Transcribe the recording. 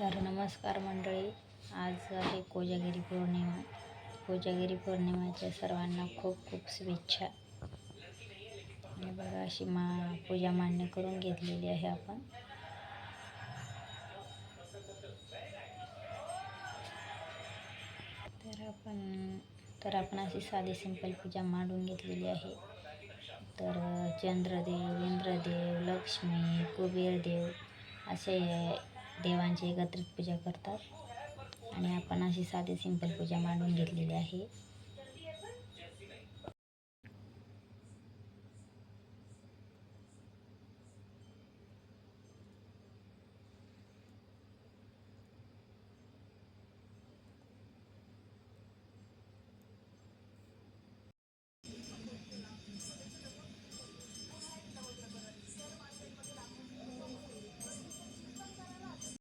तर नमस्कार मंडळी, आज आहे कोजागिरी पौर्णिमा. कोजागिरी पौर्णिमेच्या सर्वांना खूप खूप शुभेच्छा. आणि बघा अशी पूजा मांडणी करून घेतलेली आहे आपण. तर आपण अशी साधी सिंपल पूजा मांडून घेतलेली आहे. तर चंद्रदेव, इंद्रदेव, लक्ष्मी, कुबेरदेव असे देवांची एकत्रित पूजा करतात आणि आपण अशी साधी सिंपल पूजा मांडून घेतलेली आहे.